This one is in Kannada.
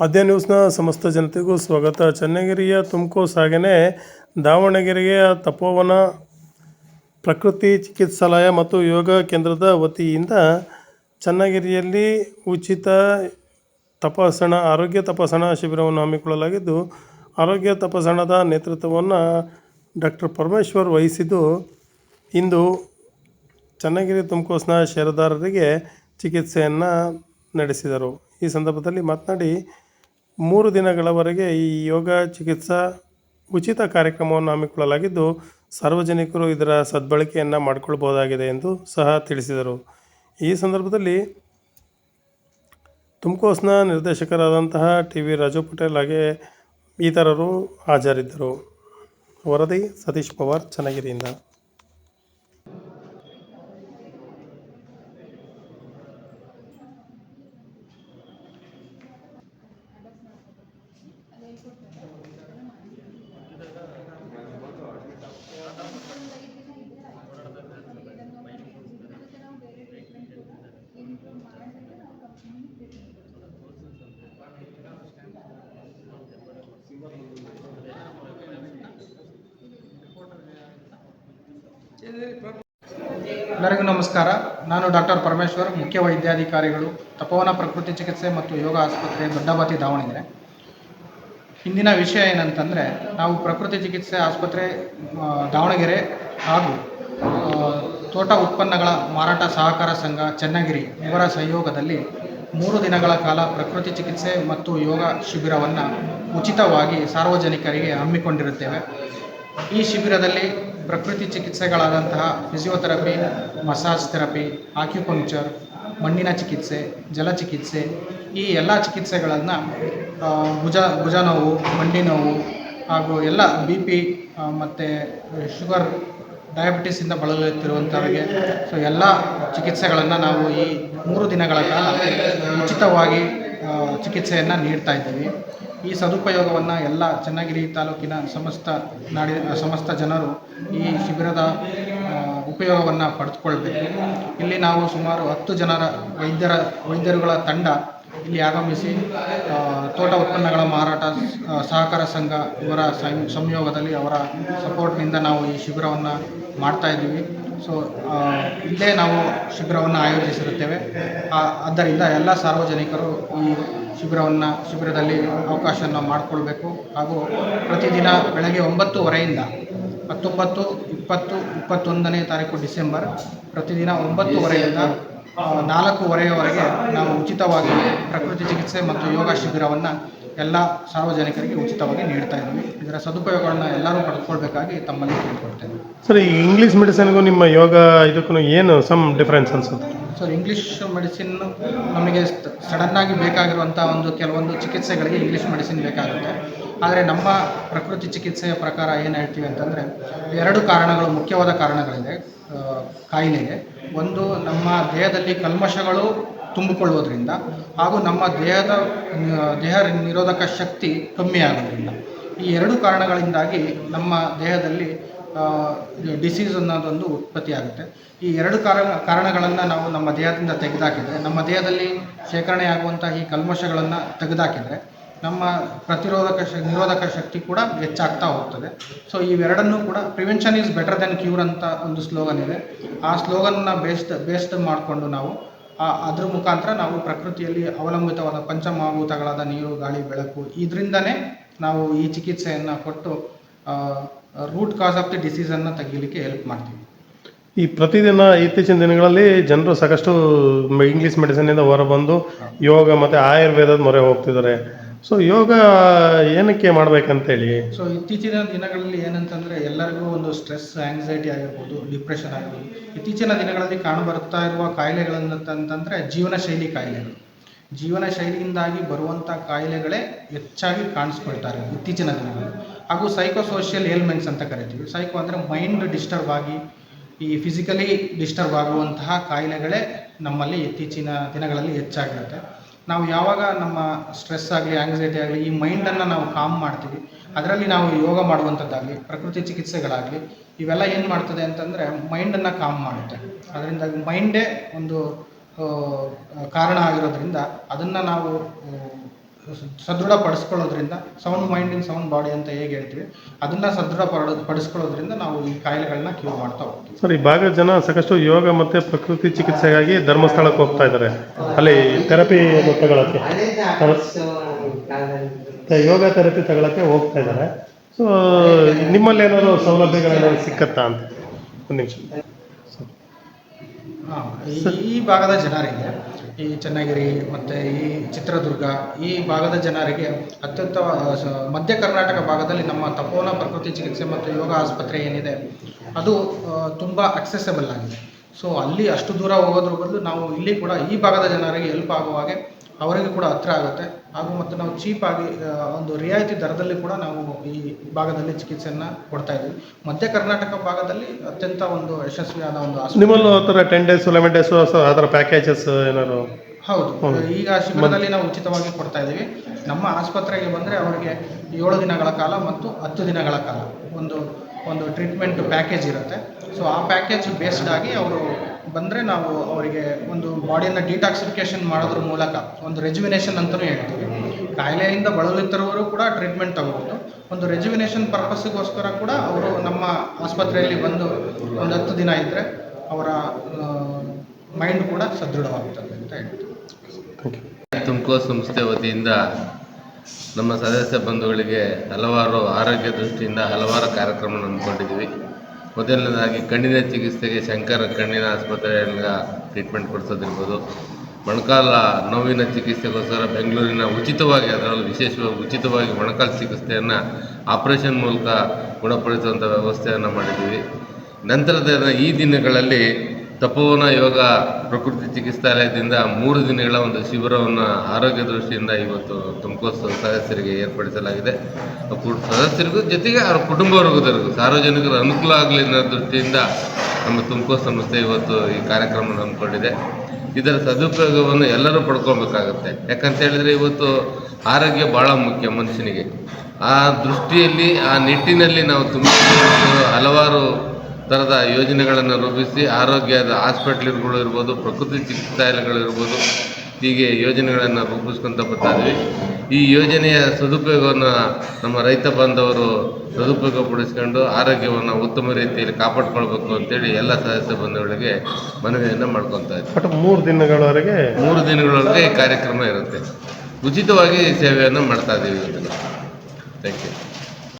ಆದ್ಯ ನ್ಯೂಸ್ನ ಸಮಸ್ತ ಜನತೆಗೂ ಸ್ವಾಗತ. ಚನ್ನಗಿರಿಯ ತುಮಕೂರು ಸಾಗಣೆ ದಾವಣಗೆರೆಯ ತಪೋವನ ಪ್ರಕೃತಿ ಚಿಕಿತ್ಸಾಲಯ ಮತ್ತು ಯೋಗ ಕೇಂದ್ರದ ವತಿಯಿಂದ ಚನ್ನಗಿರಿಯಲ್ಲಿ ಉಚಿತ ಆರೋಗ್ಯ ತಪಾಸಣಾ ಶಿಬಿರವನ್ನು ಹಮ್ಮಿಕೊಳ್ಳಲಾಗಿದ್ದು, ಆರೋಗ್ಯ ತಪಾಸಣಾದ ನೇತೃತ್ವವನ್ನು ಡಾಕ್ಟರ್ ಪರಮೇಶ್ವರ್ ವಹಿಸಿದ್ದು, ಇಂದು ಚನ್ನಗಿರಿ ತುಮಕೂರಿನ ಷೇರುದಾರರಿಗೆ ಚಿಕಿತ್ಸೆಯನ್ನು ನಡೆಸಿದರು. ಈ ಸಂದರ್ಭದಲ್ಲಿ ಮಾತನಾಡಿ, 3 ದಿನಗಳವರೆಗೆ ಈ ಯೋಗ ಚಿಕಿತ್ಸಾ ಉಚಿತ ಕಾರ್ಯಕ್ರಮವನ್ನು ಹಮ್ಮಿಕೊಳ್ಳಲಾಗಿದ್ದು, ಸಾರ್ವಜನಿಕರು ಇದರ ಸದ್ಬಳಕೆಯನ್ನು ಮಾಡಿಕೊಳ್ಳಬಹುದಾಗಿದೆ ಎಂದು ಸಹ ತಿಳಿಸಿದರು. ಈ ಸಂದರ್ಭದಲ್ಲಿ ತುಮಕೂರಿನ ನಿರ್ದೇಶಕರಾದಂತಹ ಟಿ.ವಿ. ರಾಜು ಪಟೇಲ್ ಹಾಗೆ ಇತರರು ಹಾಜರಿದ್ದರು. ವರದಿ ಸತೀಶ್ ಪವಾರ್, ಚನ್ನಗಿರಿಯಿಂದ. ಎಲ್ಲರಿಗೂ ನಮಸ್ಕಾರ. ನಾನು ಡಾಕ್ಟರ್ ಪರಮೇಶ್ವರ್, ಮುಖ್ಯ ವೈದ್ಯಾಧಿಕಾರಿಗಳು, ತಪೋವನ ಪ್ರಕೃತಿ ಚಿಕಿತ್ಸೆ ಮತ್ತು ಯೋಗ ಆಸ್ಪತ್ರೆ, ದೊಡ್ಡಬಾತಿ, ದಾವಣಗೆರೆ. ಇಂದಿನ ವಿಷಯ ಏನಂತಂದರೆ, ನಾವು ಪ್ರಕೃತಿ ಚಿಕಿತ್ಸೆ ಆಸ್ಪತ್ರೆ ದಾವಣಗೆರೆ ಹಾಗೂ ತೋಟ ಉತ್ಪನ್ನಗಳ ಮಾರಾಟ ಸಹಕಾರ ಸಂಘ ಚನ್ನಗಿರಿ ಇವರ ಸಹಯೋಗದಲ್ಲಿ 3 ದಿನಗಳ ಕಾಲ ಪ್ರಕೃತಿ ಚಿಕಿತ್ಸೆ ಮತ್ತು ಯೋಗ ಶಿಬಿರವನ್ನು ಉಚಿತವಾಗಿ ಸಾರ್ವಜನಿಕರಿಗೆ ಹಮ್ಮಿಕೊಂಡಿರುತ್ತೇವೆ. ಈ ಶಿಬಿರದಲ್ಲಿ ಪ್ರಕೃತಿ ಚಿಕಿತ್ಸೆಗಳಾದಂತಹ ಫಿಸಿಯೋಥೆರಪಿ, ಮಸಾಜ್ ಥೆರಪಿ, ಆಕ್ಯುಪಂಕ್ಚರ್, ಮಣ್ಣಿನ ಚಿಕಿತ್ಸೆ, ಜಲಚಿಕಿತ್ಸೆ, ಈ ಎಲ್ಲ ಚಿಕಿತ್ಸೆಗಳನ್ನು ಭುಜ ನೋವು, ಮಂಡಿ ನೋವು ಹಾಗೂ ಎಲ್ಲ BP ಮತ್ತು ಶುಗರ್, ಡಯಾಬಿಟಿಸಿಂದ ಬಳಲುತ್ತಿರುವಂಥವರಿಗೆ ಎಲ್ಲ ಚಿಕಿತ್ಸೆಗಳನ್ನು ನಾವು ಈ 3 ದಿನಗಳ ಕಾಲ ಉಚಿತವಾಗಿ ಚಿಕಿತ್ಸೆಯನ್ನು ನೀಡ್ತಾ ಇದ್ದೀವಿ. ಈ ಸದುಪಯೋಗವನ್ನು ಎಲ್ಲ ಚನ್ನಗಿರಿ ತಾಲೂಕಿನ ಸಮಸ್ತ ಜನರು ಈ ಶಿಬಿರದ ಉಪಯೋಗವನ್ನು ಪಡೆದುಕೊಳ್ಬೇಕು. ಇಲ್ಲಿ ನಾವು ಸುಮಾರು 10 ಜನರ ವೈದ್ಯರುಗಳ ತಂಡ ಇಲ್ಲಿ ಆಗಮಿಸಿ ತೋಟ ಉತ್ಪನ್ನಗಳ ಮಾರಾಟ ಸಹಕಾರ ಸಂಘ ಇವರ ಸಂಯೋಗದಲ್ಲಿ ಅವರ ಸಪೋರ್ಟ್ನಿಂದ ನಾವು ಈ ಶಿಬಿರವನ್ನು ಮಾಡ್ತಾ ಇದ್ದೀವಿ. ಇಲ್ಲೇ ನಾವು ಶಿಬಿರವನ್ನು ಆಯೋಜಿಸಿರುತ್ತೇವೆ. ಆದ್ದರಿಂದ ಎಲ್ಲ ಸಾರ್ವಜನಿಕರು ಈ ಶಿಬಿರದಲ್ಲಿ ಅವಕಾಶವನ್ನು ಮಾಡಿಕೊಳ್ಬೇಕು. ಹಾಗೂ ಪ್ರತಿದಿನ ಬೆಳಗ್ಗೆ 9:30ರಿಂದ 19, 20, 21ನೇ ತಾರೀಕು ಡಿಸೆಂಬರ್ ಪ್ರತಿದಿನ 9:30ರಿಂದ 4:30ವರೆಗೆ ನಾವು ಉಚಿತವಾಗಿ ಪ್ರಕೃತಿ ಚಿಕಿತ್ಸೆ ಮತ್ತು ಯೋಗ ಶಿಬಿರವನ್ನು ಎಲ್ಲ ಸಾರ್ವಜನಿಕರಿಗೆ ಉಚಿತವಾಗಿ ನೀಡ್ತಾ ಇದ್ದೀವಿ. ಇದರ ಸದುಪಯೋಗಗಳನ್ನು ಎಲ್ಲರೂ ಪಡೆದುಕೊಳ್ಬೇಕಾಗಿ ತಮ್ಮಲ್ಲಿ ಕೇಳಿಕೊಳ್ತೇವೆ. ಸರ್, ಈ ಇಂಗ್ಲೀಷ್ ಮೆಡಿಸಿನ್ಗೂ ನಿಮ್ಮ ಯೋಗ ಇದಕ್ಕೂ ಏನು ಡಿಫ್ರೆನ್ಸ್ ಅನ್ಸುತ್ತೆ? ಸರ್, ಇಂಗ್ಲೀಷ್ ಮೆಡಿಸಿನ್ ನಮಗೆ ಸಡನ್ನಾಗಿ ಬೇಕಾಗಿರುವಂಥ ಕೆಲವೊಂದು ಚಿಕಿತ್ಸೆಗಳಿಗೆ ಇಂಗ್ಲೀಷ್ ಮೆಡಿಸಿನ್ ಬೇಕಾಗುತ್ತೆ. ಆದರೆ ನಮ್ಮ ಪ್ರಕೃತಿ ಚಿಕಿತ್ಸೆಯ ಪ್ರಕಾರ ಏನು ಹೇಳ್ತೀವಿ ಅಂತಂದರೆ, 2 ಮುಖ್ಯವಾದ ಕಾರಣಗಳಿದೆ ಕಾಯಿಲೆಗೆ. ಒಂದು, ನಮ್ಮ ದೇಹದಲ್ಲಿ ಕಲ್ಮಶಗಳು ತುಂಬಿಕೊಳ್ಳೋದ್ರಿಂದ ಹಾಗೂ ನಮ್ಮ ದೇಹ ನಿರೋಧಕ ಶಕ್ತಿ ಕಮ್ಮಿ ಆಗೋದ್ರಿಂದ. ಈ 2 ಕಾರಣಗಳಿಂದಾಗಿ ನಮ್ಮ ದೇಹದಲ್ಲಿ ಡಿಸೀಸ್ ಅನ್ನೋದೊಂದು ಉತ್ಪತ್ತಿಯಾಗುತ್ತೆ. ಈ 2 ಕಾರಣಗಳನ್ನು ನಾವು ನಮ್ಮ ದೇಹದಿಂದ ತೆಗೆದುಹಾಕಿದರೆ, ನಮ್ಮ ದೇಹದಲ್ಲಿ ಶೇಖರಣೆ ಆಗುವಂಥ ಈ ಕಲ್ಮಶಗಳನ್ನು ತೆಗೆದುಹಾಕಿದರೆ ನಮ್ಮ ನಿರೋಧಕ ಶಕ್ತಿ ಕೂಡ ಹೆಚ್ಚಾಗ್ತಾ ಹೋಗ್ತದೆ. ಇವೆರಡನ್ನೂ ಕೂಡ prevention is better then cure ಅಂತ ಒಂದು ಸ್ಲೋಗನ್ ಇದೆ. ಆ ಸ್ಲೋಗನ್ನ ಬೇಸ್ಡ್ ಮಾಡಿಕೊಂಡು ನಾವು ಅದ್ರ ಮುಖಾಂತರ ನಾವು ಪ್ರಕೃತಿಯಲ್ಲಿ ಅವಲಂಬಿತವಾದ ಪಂಚಮಹಾಭೂತಗಳಾದ ನೀರು, ಗಾಳಿ, ಬೆಳಕು, ಇದರಿಂದನೇ ನಾವು ಈ ಚಿಕಿತ್ಸೆಯನ್ನು ಕೊಟ್ಟು ರೂಟ್ ಕಾಸ್ ಆಫ್ ದಿ ಡಿಸೀಸನ್ನು ತೆಗೀಲಿಕ್ಕೆ ಹೆಲ್ಪ್ ಮಾಡ್ತೀವಿ. ಈ ಪ್ರತಿದಿನ ಇತ್ತೀಚಿನ ದಿನಗಳಲ್ಲಿ ಜನರು ಸಾಕಷ್ಟು ಇಂಗ್ಲೀಷ್ ಮೆಡಿಸಿನಿಂದ ಹೊರಬಂದು ಯೋಗ ಮತ್ತು ಆಯುರ್ವೇದದ ಮೊರೆ ಹೋಗ್ತಿದ್ದಾರೆ. ಯೋಗ ಏನಕ್ಕೆ ಮಾಡ್ಬೇಕಂತೇಳಿ? ಇತ್ತೀಚಿನ ದಿನಗಳಲ್ಲಿ ಏನಂತಂದರೆ, ಎಲ್ಲರಿಗೂ ಒಂದು ಸ್ಟ್ರೆಸ್, ಆಂಗ್ಸೈಟಿ ಆಗಿರ್ಬೋದು, ಡಿಪ್ರೆಷನ್ ಆಗಿರ್ಬೋದು, ಇತ್ತೀಚಿನ ದಿನಗಳಲ್ಲಿ ಕಾಣಬರ್ತಾ ಇರುವ ಕಾಯಿಲೆಗಳಂತಂದರೆ ಜೀವನ ಶೈಲಿಯಿಂದಾಗಿ ಬರುವಂಥ ಕಾಯಿಲೆಗಳೇ ಹೆಚ್ಚಾಗಿ ಕಾಣಿಸ್ಕೊಳ್ತಾರೆ ಇತ್ತೀಚಿನ ದಿನಗಳಲ್ಲಿ. ಹಾಗೂ ಸೈಕೋಸೋಷಿಯಲ್ ಏಲ್ಮೆಂಟ್ಸ್ ಅಂತ ಕರಿತೀವಿ. ಸೈಕೋ ಅಂದರೆ ಮೈಂಡ್ ಡಿಸ್ಟರ್ಬ್ ಆಗಿ ಈ ಫಿಸಿಕಲಿ ಡಿಸ್ಟರ್ಬ್ ಆಗುವಂತಹ ಕಾಯಿಲೆಗಳೇ ನಮ್ಮಲ್ಲಿ ಇತ್ತೀಚಿನ ದಿನಗಳಲ್ಲಿ ಹೆಚ್ಚಾಗಿರುತ್ತೆ. ನಾವು ಯಾವಾಗ ನಮ್ಮ ಸ್ಟ್ರೆಸ್ ಆಗಲಿ, ಆಂಗ್ಸೈಟಿ ಆಗಲಿ, ಈ ಮೈಂಡನ್ನು ನಾವು ಕಾಮ್ ಮಾಡ್ತೀವಿ, ಅದರಲ್ಲಿ ನಾವು ಯೋಗ ಮಾಡುವಂಥದ್ದಾಗಲಿ, ಪ್ರಕೃತಿ ಚಿಕಿತ್ಸೆಗಳಾಗಲಿ, ಇವೆಲ್ಲ ಏನು ಮಾಡ್ತದೆ ಅಂತಂದರೆ ಮೈಂಡನ್ನು ಕಾಮ್ ಮಾಡುತ್ತೆ. ಅದರಿಂದಾಗಿ ಮೈಂಡೇ ಒಂದು ಕಾರಣ ಆಗಿರೋದ್ರಿಂದ ಅದನ್ನು ನಾವು ಸದೃಢಪಡಿಸ್ಕೊಳ್ಳೋದ್ರಿಂದ sound mind in sound body ಅಂತ ಹೇಗೆ ಹೇಳ್ತೀವಿ ಅದನ್ನು ಪಡಿಸ್ಕೊಳ್ಳೋದ್ರಿಂದ ನಾವು ಈ ಕಾಯಿಲೆಗಳನ್ನ ಕ್ಯೂರ್ ಮಾಡ್ತಾ ಹೋಗ್ತೀವಿ. ಸರ್, ಈ ಭಾಗದ ಜನ ಸಾಕಷ್ಟು ಯೋಗ ಮತ್ತು ಪ್ರಕೃತಿ ಚಿಕಿತ್ಸೆಗಾಗಿ ಧರ್ಮಸ್ಥಳಕ್ಕೆ ಹೋಗ್ತಾ ಇದ್ದಾರೆ, ಅಲ್ಲಿ ಥೆರಪಿ ತಗೊಳಕ್ಕೆ, ಯೋಗ ಥೆರಪಿ ತಗೊಳಕ್ಕೆ ಹೋಗ್ತಾ ಇದ್ದಾರೆ. ಸೊ ನಿಮ್ಮಲ್ಲಿ ಏನಾದ್ರು ಸೌಲಭ್ಯಗಳೇನಾದ್ರು ಸಿಕ್ಕತ್ತಾ ಅಂತ ಒಂದು ನಿಮಿಷ. ಈ ಭಾಗದ ಜನರಿಗೆ ಈ ಚನ್ನಗಿರಿ ಮತ್ತು ಈ ಚಿತ್ರದುರ್ಗ ಈ ಭಾಗದ ಜನರಿಗೆ ಅತ್ಯಂತ ಮಧ್ಯ ಕರ್ನಾಟಕ ಭಾಗದಲ್ಲಿ ನಮ್ಮ ತಪೋವನ ಪ್ರಕೃತಿ ಚಿಕಿತ್ಸೆ ಮತ್ತು ಯೋಗ ಆಸ್ಪತ್ರೆ ಏನಿದೆ ಅದು ತುಂಬ ಅಕ್ಸೆಸಬಲ್ ಆಗಿದೆ. ಸೊ ಅಲ್ಲಿ ಅಷ್ಟು ದೂರ ಹೋಗೋದ್ರ ಬದಲು ನಾವು ಇಲ್ಲಿ ಕೂಡ ಈ ಭಾಗದ ಜನರಿಗೆ ಹೆಲ್ಪ್ ಆಗುವ ಹಾಗೆ ಅವರಿಗೆ ಕೂಡ ಹತ್ತಿರ ಆಗುತ್ತೆ. ಹಾಗೂ ಮತ್ತು ನಾವು ಚೀಪಾಗಿ ಒಂದು ರಿಯಾಯಿತಿ ದರದಲ್ಲಿ ಕೂಡ ನಾವು ಈ ಭಾಗದಲ್ಲಿ ಚಿಕಿತ್ಸೆಯನ್ನು ಕೊಡ್ತಾ ಇದ್ದೀವಿ. ಮಧ್ಯ ಕರ್ನಾಟಕ ಭಾಗದಲ್ಲಿ ಅತ್ಯಂತ ಒಂದು ಯಶಸ್ವಿಯಾದ ಒಂದು ನಿಮ್ಮಲ್ಲೂ ಆ ಥರ 10 days 11 days ಆ ಥರ ಪ್ಯಾಕೇಜಸ್ ಏನಾದ್ರು? ಹೌದು, ಈಗ ಶಿಬಿರದಲ್ಲಿ ನಾವು ಉಚಿತವಾಗಿ ಕೊಡ್ತಾ ಇದ್ದೀವಿ. ನಮ್ಮ ಆಸ್ಪತ್ರೆಗೆ ಬಂದರೆ ಅವರಿಗೆ 7 ದಿನಗಳ ಕಾಲ ಮತ್ತು 10 ದಿನಗಳ ಕಾಲ ಒಂದು ಟ್ರೀಟ್ಮೆಂಟ್ ಪ್ಯಾಕೇಜ್ ಇರುತ್ತೆ. ಸೊ ಆ ಪ್ಯಾಕೇಜ್ ಬೇಸ್ಡ್ ಆಗಿ ಅವರು ಬಂದರೆ ನಾವು ಅವರಿಗೆ ಒಂದು ಬಾಡಿಯನ್ನು ಡಿಟಾಕ್ಸಿಫಿಕೇಷನ್ ಮಾಡೋದ್ರ ಮೂಲಕ ಒಂದು ರೆಜುವಿನೇಷನ್ ಅಂತಲೂ ಹೇಳ್ತೀವಿ. ಕಾಯಿಲೆಯಿಂದ ಬಳಲುತ್ತಿರುವವರು ಕೂಡ ಟ್ರೀಟ್ಮೆಂಟ್ ತಗೋಬೋದು. ಒಂದು ರೆಜುವಿನೇಷನ್ ಪರ್ಪಸ್ಸಿಗೋಸ್ಕರ ಕೂಡ ಅವರು ನಮ್ಮ ಆಸ್ಪತ್ರೆಯಲ್ಲಿ ಬಂದು ಒಂದು 10 ದಿನ ಇದ್ದರೆ ಅವರ ಮೈಂಡ್ ಕೂಡ ಸದೃಢವಾಗ್ತದೆ ಅಂತ ಹೇಳ್ತೀವಿ. ತುಮಕೂರು ಸಂಸ್ಥೆ ವತಿಯಿಂದ ನಮ್ಮ ಸದಸ್ಯ ಬಂಧುಗಳಿಗೆ ಹಲವಾರು ಆರೋಗ್ಯ ದೃಷ್ಟಿಯಿಂದ ಹಲವಾರು ಕಾರ್ಯಕ್ರಮ ಹಮ್ಮಿಕೊಂಡಿದ್ದೀವಿ. ಮೊದಲನೇದಾಗಿ ಕಣ್ಣಿನ ಚಿಕಿತ್ಸೆಗೆ ಶಂಕರ್ ಕಣ್ಣಿನ ಆಸ್ಪತ್ರೆಯಿಂದ ಟ್ರೀಟ್ಮೆಂಟ್ ಕೊಡಿಸೋದಿರ್ಬೋದು, ಮೊಣಕಾಲ ನೋವಿನ ಚಿಕಿತ್ಸೆಗೋಸ್ಕರ ಬೆಂಗಳೂರಿನ ಉಚಿತವಾಗಿ, ಅದರಲ್ಲೂ ವಿಶೇಷವಾಗಿ ಉಚಿತವಾಗಿ ಮೊಣಕಾಲು ಚಿಕಿತ್ಸೆಯನ್ನು ಆಪರೇಷನ್ ಮೂಲಕ ಗುಣಪಡಿಸುವಂಥ ವ್ಯವಸ್ಥೆಯನ್ನು ಮಾಡಿದ್ದೀವಿ. ನಂತರದ ಈ ದಿನಗಳಲ್ಲಿ ತಪೋವನ ಯೋಗ ಪ್ರಕೃತಿ ಚಿಕಿತ್ಸಾಲಯದಿಂದ 3 ದಿನಗಳ ಒಂದು ಶಿಬಿರವನ್ನು ಆರೋಗ್ಯ ದೃಷ್ಟಿಯಿಂದ ಇವತ್ತು ತುಮಕೂರು ಸದಸ್ಯರಿಗೆ ಏರ್ಪಡಿಸಲಾಗಿದೆ. ಸದಸ್ಯರಿಗೂ ಜೊತೆಗೆ ಅವರ ಕುಟುಂಬವರ್ಗದವರಿಗೂ ಸಾರ್ವಜನಿಕರ ಅನುಕೂಲ ಆಗಲಿ ಅನ್ನೋ ದೃಷ್ಟಿಯಿಂದ ನಮ್ಮ ತುಮಕೂರು ಸಂಸ್ಥೆ ಇವತ್ತು ಈ ಕಾರ್ಯಕ್ರಮ ಹಮ್ಮಿಕೊಂಡಿದೆ. ಇದರ ಸದುಪಯೋಗವನ್ನು ಎಲ್ಲರೂ ಪಡ್ಕೊಬೇಕಾಗತ್ತೆ. ಯಾಕಂತ ಹೇಳಿದರೆ ಇವತ್ತು ಆರೋಗ್ಯ ಭಾಳ ಮುಖ್ಯ ಮನುಷ್ಯನಿಗೆ. ಆ ದೃಷ್ಟಿಯಲ್ಲಿ, ಆ ನಿಟ್ಟಿನಲ್ಲಿ ನಾವು ತುಮಕೂರು ಹಲವಾರು ಥರದ ಯೋಜನೆಗಳನ್ನು ರೂಪಿಸಿ ಆರೋಗ್ಯದ ಹಾಸ್ಪಿಟ್ಲ್ಗಳು ಇರ್ಬೋದು, ಪ್ರಕೃತಿ ಚಿಕಿತ್ಸಾಲಯಗಳಿರ್ಬೋದು, ಹೀಗೆ ಯೋಜನೆಗಳನ್ನು ರೂಪಿಸ್ಕೊತ ಬರ್ತಾ ಇದ್ವಿ. ಈ ಯೋಜನೆಯ ಸದುಪಯೋಗವನ್ನು ನಮ್ಮ ರೈತ ಬಾಂಧವರು ಸದುಪಯೋಗಪಡಿಸ್ಕೊಂಡು ಆರೋಗ್ಯವನ್ನು ಉತ್ತಮ ರೀತಿಯಲ್ಲಿ ಕಾಪಾಡ್ಕೊಳ್ಬೇಕು ಅಂತೇಳಿ ಎಲ್ಲ ಸದಸ್ಯ ಬಂಧುಗಳಿಗೆ ಮನವಿಯನ್ನು ಮಾಡ್ಕೊತಾ ಇದ್ವಿ. 3 ದಿನಗಳವರೆಗೆ 3 ದಿನಗಳವರೆಗೆ ಈ ಕಾರ್ಯಕ್ರಮ ಇರುತ್ತೆ. ಉಚಿತವಾಗಿ ಸೇವೆಯನ್ನು ಮಾಡ್ತಾ ಇದ್ದೀವಿ. Thank you.